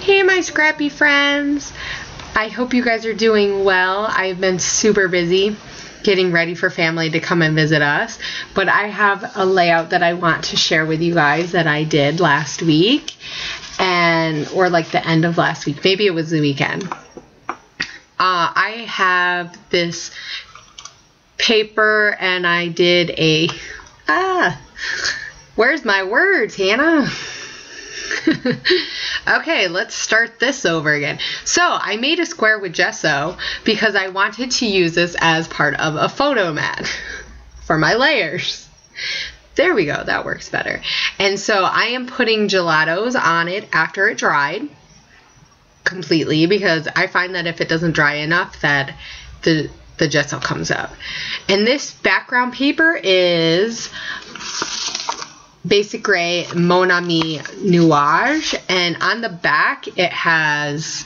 Hey my scrappy friends, I hope you guys are doing well. I've been super busy getting ready for family to come and visit us, but I have a layout that I want to share with you guys that I did last week, or like the end of last week, maybe it was the weekend. I have this paper and I did where's my words, Hannah? Okay, let's start this over again. So I made a square with gesso because I wanted to use this as part of a photo mat for my layers. There we go, that works better. And so I am putting gelatos on it after it dried completely, because I find that if it doesn't dry enough that the gesso comes up. And this background paper is Basic Gray Mon Ami Nuage, and on the back it has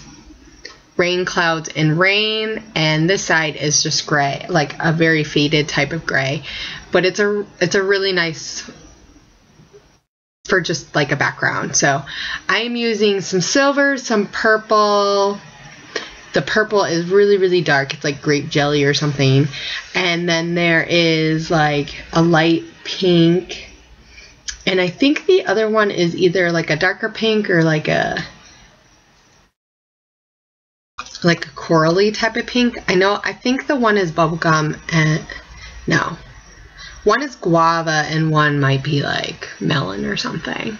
rain clouds and rain, and this side is just gray, like a very faded type of gray, but it's a really nice for just like a background. So I am using some silver, some purple. The purple is really, really dark. It's like grape jelly or something. And then there is like a light pink. And I think the other one is either like a darker pink or like a corally type of pink. I think the one is bubblegum and no. One is guava and one might be like melon or something.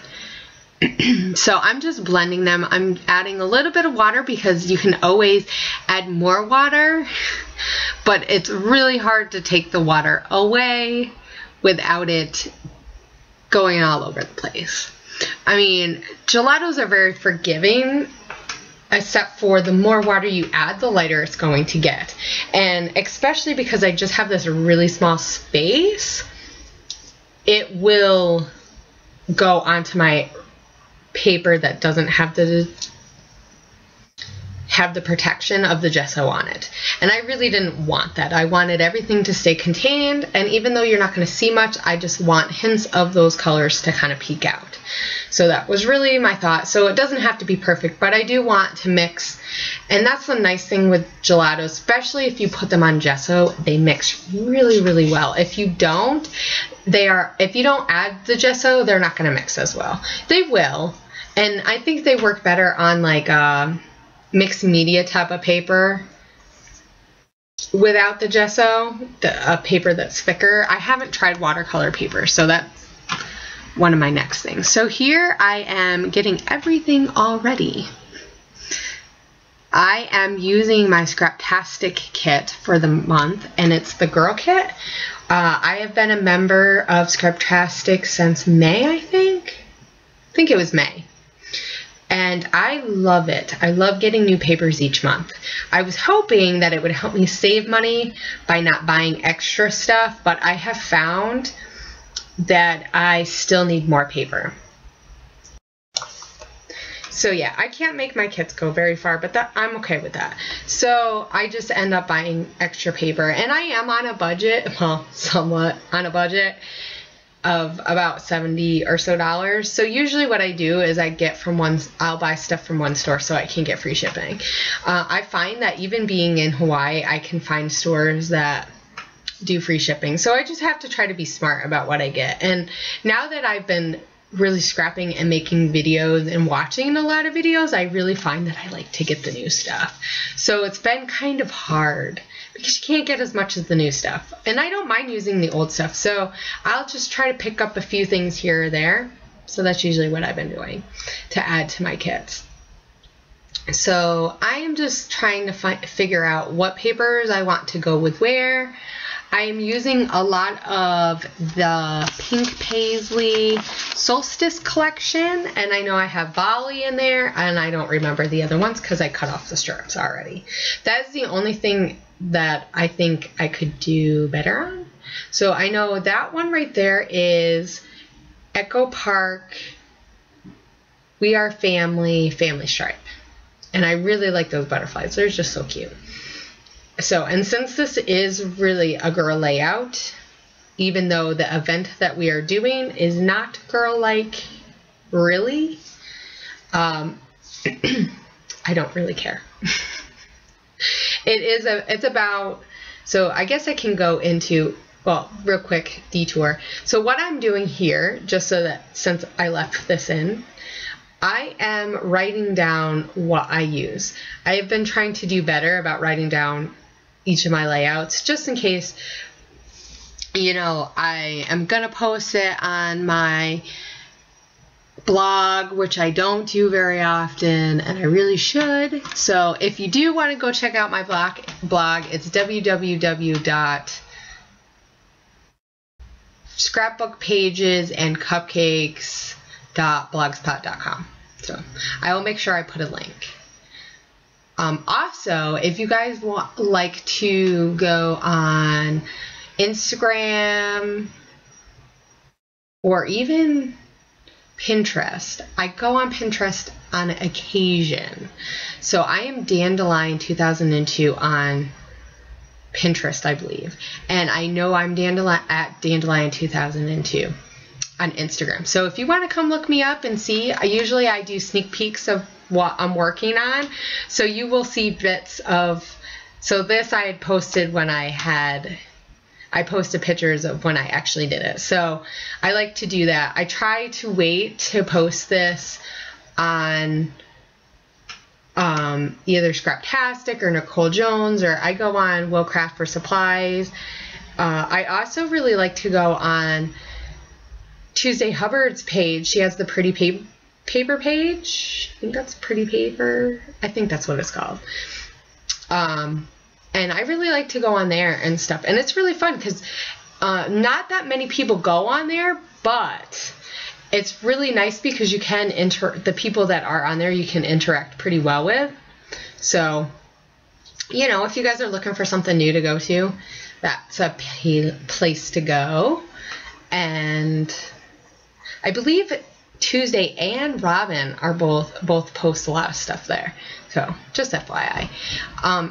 So I'm just blending them. I'm adding a little bit of water because you can always add more water, but it's really hard to take the water away without it going all over the place. I mean, gelatos are very forgiving, except for the more water you add, the lighter it's going to get. And especially because I just have this really small space, it will go onto my paper that doesn't have the protection of the gesso on it. And I really didn't want that. I wanted everything to stay contained, and even though you're not going to see much, I just want hints of those colors to kind of peek out. So that was really my thought. So it doesn't have to be perfect, but I do want to mix, and that's the nice thing with gelatos, especially if you put them on gesso, they mix really, really well. If you don't, if you don't add the gesso, they're not going to mix as well. They will, and I think they work better on like mixed media type of paper without the gesso, a paper that's thicker. I haven't tried watercolor paper, so that's one of my next things. So here I am getting everything all ready. I am using my Scraptastic kit for the month, and it's the girl kit. I have been a member of Scraptastic since May, I think it was May. And I love it. I love getting new papers each month. I was hoping that it would help me save money by not buying extra stuff, but I have found that I still need more paper. So yeah, I can't make my kits go very far, but I'm okay with that. So I just end up buying extra paper, and I am on a budget, well, somewhat on a budget of about $70 or so. So usually what I do is I'll buy stuff from one store so I can get free shipping. I find that even being in Hawaii, I can find stores that do free shipping. So I just have to try to be smart about what I get. And now that I've been really scrapping and making videos and watching a lot of videos, I really find that I like to get the new stuff. So it's been kind of hard because you can't get as much as the new stuff. And I don't mind using the old stuff, so I'll just try to pick up a few things here or there. So that's usually what I've been doing to add to my kits. So I am just trying to figure out what papers I want to go with where. I am using a lot of the Pink Paisley Solstice collection, and I know I have Bali in there, and I don't remember the other ones because I cut off the strips already. That's the only thing that I think I could do better on. So I know that one right there is Echo Park, We Are Family, Family Stripe. And I really like those butterflies. They're just so cute. So, and since this is really a girl layout, even though the event that we are doing is not girl-like, really, I don't really care. It's about, so I guess I can go into, well, real quick detour. So what I'm doing here, just so that since I left this in, I am writing down what I use. I have been trying to do better about writing down each of my layouts, just in case, you know, I am going to post it on my blog, which I don't do very often, and I really should. So if you do want to go check out my blog, it's www.scrapbookpagesandcupcakes.blogspot.com. So I will make sure I put a link. Also, if you guys like to go on Instagram or even Pinterest, I go on Pinterest on occasion. So I am Dandelion 2002 on Pinterest, I believe. And I know I'm at Dandelion 2002 on Instagram. So if you want to come look me up and see, I do sneak peeks of what I'm working on. So you will see bits of, so this I had posted when I posted pictures of when I actually did it. So I like to do that. I try to wait to post this on either Scraptastic or Nicole Jones, or I go on Will Craft for supplies. I also really like to go on Tuesday Hubbard's page. She has the pretty paper page. I think that's pretty paper. I think that's what it's called. And I really like to go on there and stuff. And it's really fun because not that many people go on there, but it's really nice because you can the people that are on there, you can interact pretty well with. So, you know, if you guys are looking for something new to go to, that's a place to go. And I believe Tuesday and Robin are both post a lot of stuff there. So just FYI.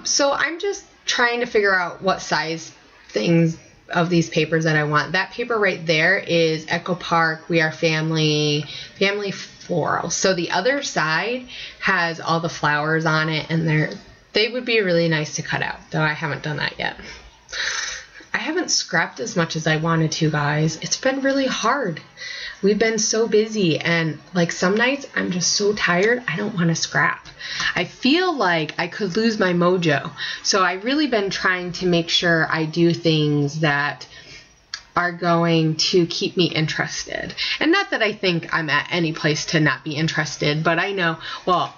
So I'm just trying to figure out what size things of these papers that I want. That paper right there is Echo Park, We Are Family Floral. So the other side has all the flowers on it, and they would be really nice to cut out, though I haven't done that yet. I haven't scrapped as much as I wanted to, guys. It's been really hard. We've been so busy, and like some nights I'm just so tired I don't want to scrap. I feel like I could lose my mojo. So I've really been trying to make sure I do things that are going to keep me interested. And not that I think I'm at any place to not be interested, but I know, well,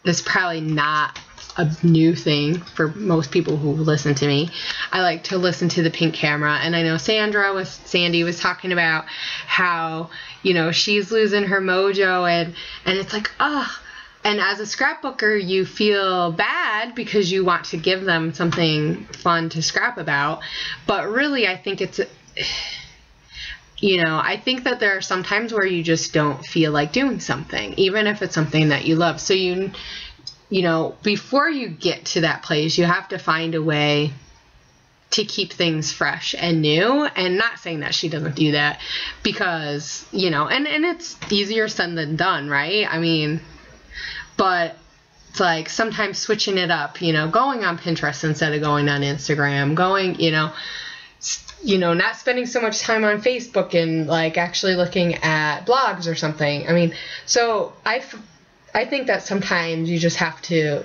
this is probably not a new thing for most people who listen to me. I like to listen to the Pink Camera, and I know Sandy was talking about how, you know, she's losing her mojo, and it's like, and as a scrapbooker you feel bad because you want to give them something fun to scrap about, but really I think it's, you know, I think that there are some times where you just don't feel like doing something, even if it's something that you love. So you know, before you get to that place, you have to find a way to keep things fresh and new. And not saying that she doesn't do that, because, you know, and it's easier said than done, right? I mean, but it's like sometimes switching it up, you know, going on Pinterest instead of going on Instagram, going, you know, not spending so much time on Facebook and like actually looking at blogs or something. I mean, so I think that sometimes you just have to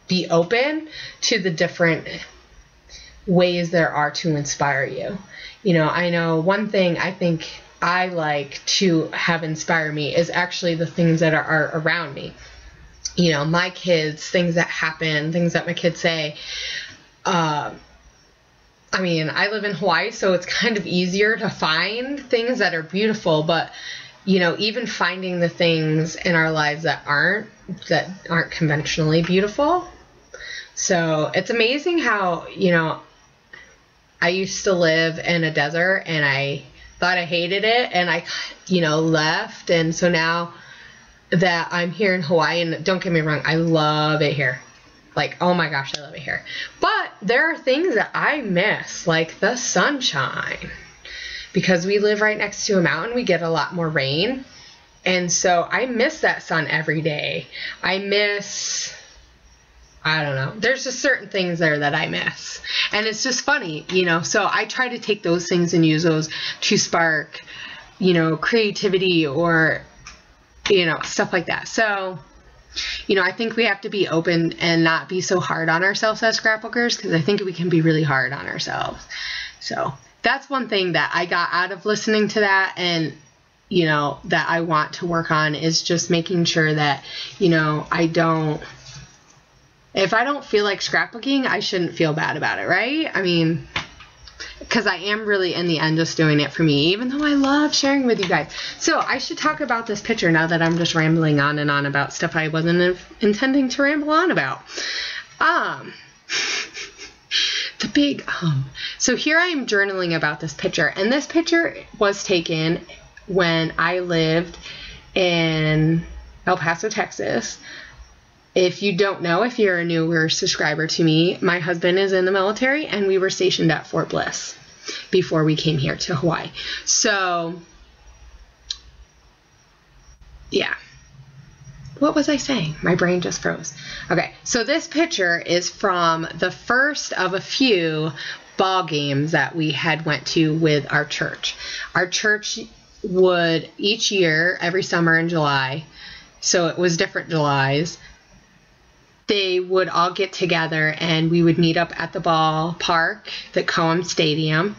be open to the different ways there are to inspire you. You know, I know one thing I think I like to have inspire me is actually the things that are around me. You know, my kids, things that happen, things that my kids say. I mean, I live in Hawaii, so it's kind of easier to find things that are beautiful, but you know, even finding the things in our lives that aren't conventionally beautiful. So it's amazing how, you know, I used to live in a desert and I thought I hated it, and I, you know, left. And so now that I'm here in Hawaii, and don't get me wrong, I love it here. Like, oh my gosh, I love it here. But there are things that I miss, like the sunshine. Because we live right next to a mountain, we get a lot more rain. And so I miss that sun every day. I don't know. There's just certain things there that I miss. And it's just funny, so I try to take those things and use those to spark, creativity or, stuff like that. So, I think we have to be open and not be so hard on ourselves as scrapbookers, because I think we can be really hard on ourselves. So that's one thing that I got out of listening to that, and that I want to work on, is just making sure that, if I don't feel like scrapbooking, I shouldn't feel bad about it, right? I mean, because I am really in the end just doing it for me, even though I love sharing with you guys. So I should talk about this picture now that I'm just rambling on and on about stuff I wasn't intending to ramble on about. The big So here I am journaling about this picture, and this picture was taken when I lived in El Paso, Texas. If you don't know, if you're a newer subscriber to me, my husband is in the military, and we were stationed at Fort Bliss before we came here to Hawaii. So, yeah. What was I saying? My brain just froze. Okay, so this picture is from the first of a few ball games that we had went to with our church. Our church would each year, every summer in July, so it was different Julys, they would all get together and we would meet up at the ballpark, the Coam Stadium,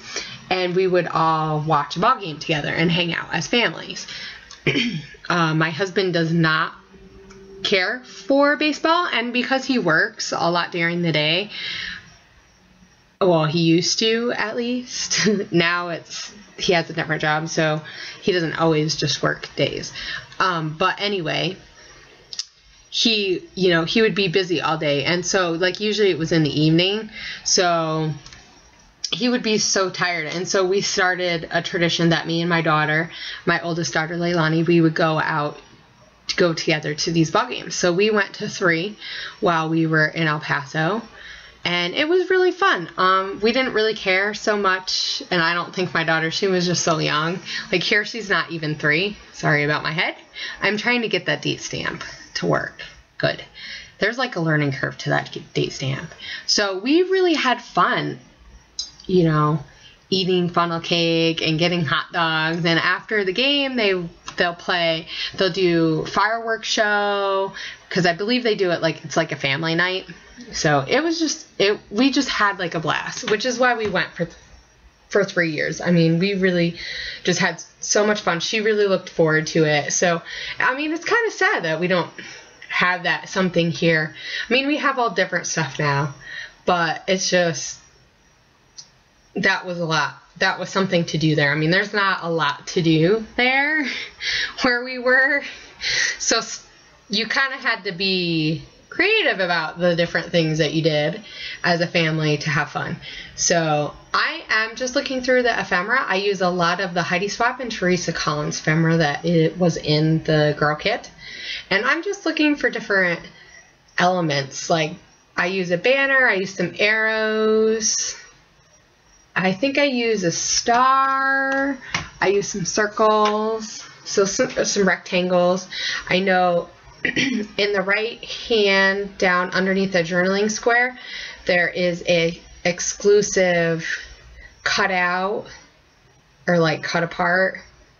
and we would all watch a ball game together and hang out as families. My husband does not care for baseball, and because he works a lot during the day, well, he used to, at least. Now he has a different job, so he doesn't always just work days. But anyway, he would be busy all day. And so, usually it was in the evening. So he would be so tired. And so we started a tradition that me and my daughter, my oldest daughter, Leilani, we would go together to these ball games. So we went to 3 while we were in El Paso. And it was really fun. We didn't really care so much. And I don't think my daughter, she was just so young. Here, she's not even 3. Sorry about my head. I'm trying to get that date stamp to work. Good. There's a learning curve to that date stamp. So we really had fun, eating funnel cake and getting hot dogs. And after the game, they'll do fireworks show, because I believe they do it it's like a family night. So it was we just had a blast, which is why we went for 3 years. I mean, we really just had so much fun. She really looked forward to it. So, I mean, it's kind of sad that we don't have that something here. I mean, we have all different stuff now, but it's just, that was a lot. That was something to do there. I mean, there's not a lot to do there where we were. So you kind of had to be creative about the different things that you did as a family to have fun. So I am just looking through the ephemera. I use a lot of the Heidi Swap and Teresa Collins ephemera that it was in the girl kit. And I'm just looking for different elements. I use a banner, I use some arrows, I think I use a star, I use some circles, so some rectangles. I know in the right hand down underneath the journaling square, there is a exclusive cutout or cut apart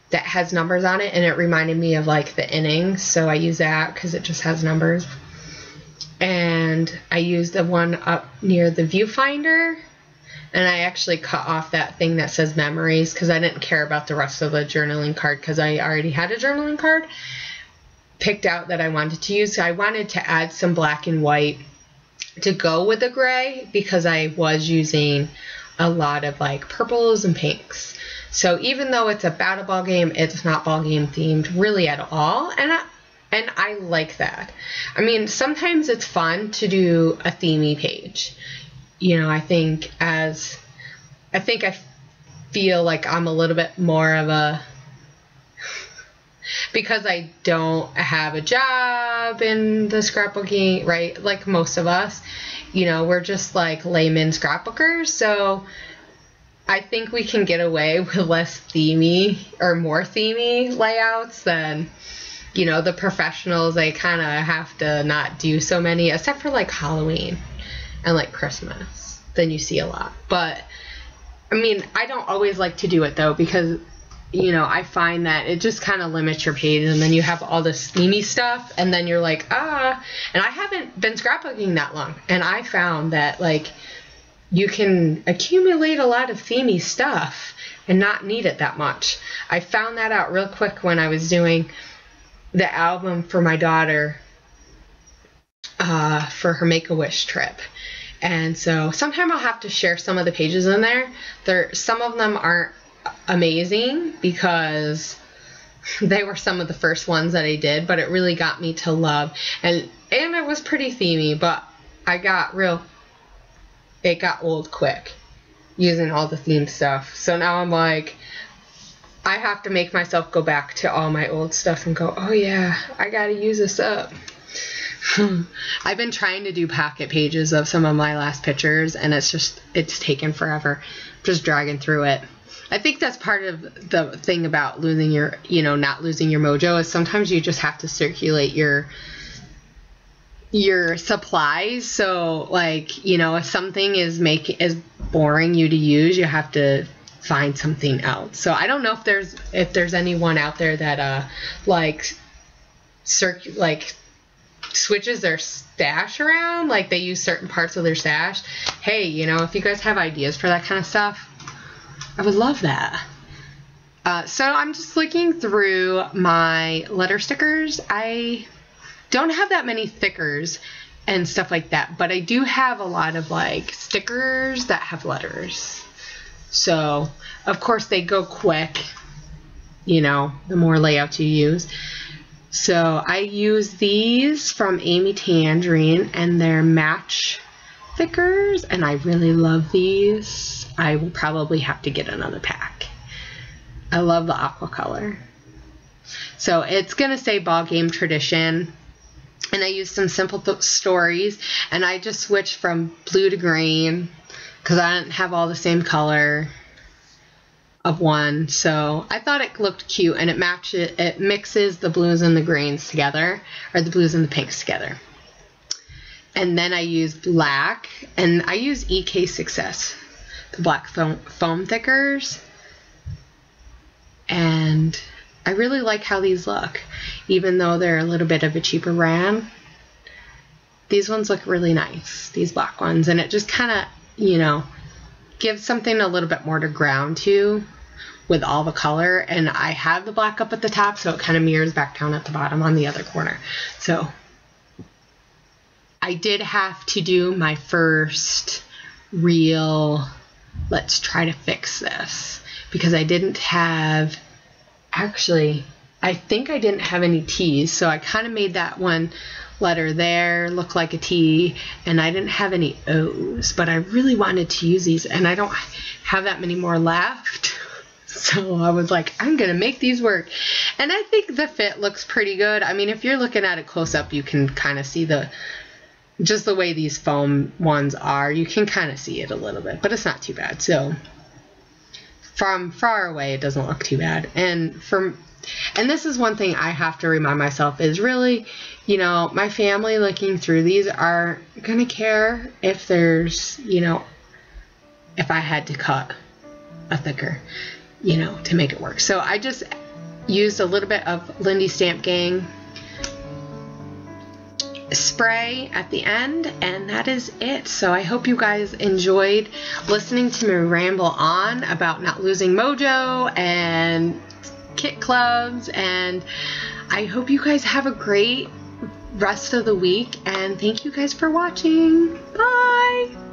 that has numbers on it, and it reminded me of the innings, so I use that because it just has numbers. And I used the one up near the viewfinder, and I actually cut off that thing that says memories because I didn't care about the rest of the journaling card because I already had a journaling card picked out that I wanted to use. So I wanted to add some black and white to go with the gray because I was using a lot of purples and pinks. So even though it's about a ball game, it's not ball game themed really at all. And I like that. I mean, sometimes it's fun to do a themey page. I think I feel like I'm a little bit more of a, because I don't have a job in the scrapbooking, right? Like most of us, we're just layman scrapbookers. So I think we can get away with less themey or more themey layouts than, you know, the professionals. They kind of have to not do so many, except for like Halloween and like Christmas. Then you see a lot. But I mean, I don't always like to do it though, because, you know, I find that it just kind of limits your page, and then you have all this themey stuff, and then you're like, and I haven't been scrapbooking that long, and I found that like you can accumulate a lot of themey stuff and not need it that much. I found that out real quick when I was doing the album for my daughter for her Make-A-Wish trip. And so sometime I'll have to share some of the pages in there. Some of them aren't amazing because they were some of the first ones that I did, but it really got me to love. And it was pretty themey, but it got old quick using all the theme stuff. So now I'm like, I have to make myself go back to all my old stuff and go, oh yeah, I gotta use this up. I've been trying to do pocket pages of some of my last pictures, and it's taken forever. Just dragging through it. I think that's part of the thing about losing your, you know, not losing your mojo, is sometimes you just have to circulate your supplies. So like, you know, if something is boring you to use, you have to find something else. So I don't know if there's anyone out there that switches their stash around, like they use certain parts of their stash. Hey, you know, if you guys have ideas for that kind of stuff, I would love that. So I'm just looking through my letter stickers. I don't have that many thickers and stuff like that, but I do have a lot of like stickers that have letters. So of course they go quick, you know, the more layouts you use. So I use these from Amy Tangerine, and they're match thickers, and I really love these. I will probably have to get another pack. I love the aqua color. So it's gonna say Ballgame Tradition, and I used some simple stories, and I just switched from blue to green because I didn't have all the same color of one. So I thought it looked cute, and it mixes the blues and the greens together, or the blues and the pinks together. And then I use black, and I use EK Success, the black foam thickers, and I really like how these look, even though they're a little bit of a cheaper brand. These ones look really nice, these black ones, and it just kind of, you know, gives something a little bit more to ground to with all the color. And I have the black up at the top, so it kind of mirrors back down at the bottom on the other corner. So I did have to do my first real, let's try to fix this, because I didn't have, actually, I think I didn't have any T's, so I kind of made that one letter there look like a T, and I didn't have any O's, but I really wanted to use these, and I don't have that many more left. So I was like, I'm gonna make these work, and I think the fit looks pretty good. I mean, if you're looking at it close up, you can kind of see just the way these foam ones are. You can kind of see it a little bit, but it's not too bad. So from far away, it doesn't look too bad. And this is one thing I have to remind myself is really, you know, my family looking through these are gonna care if there's, you know, if I had to cut a thicker, you know, to make it work. So I just used a little bit of Lindy Stamp Gang spray at the end, and that is it. So I hope you guys enjoyed listening to me ramble on about not losing mojo and kit clubs, and I hope you guys have a great rest of the week, and thank you guys for watching. Bye.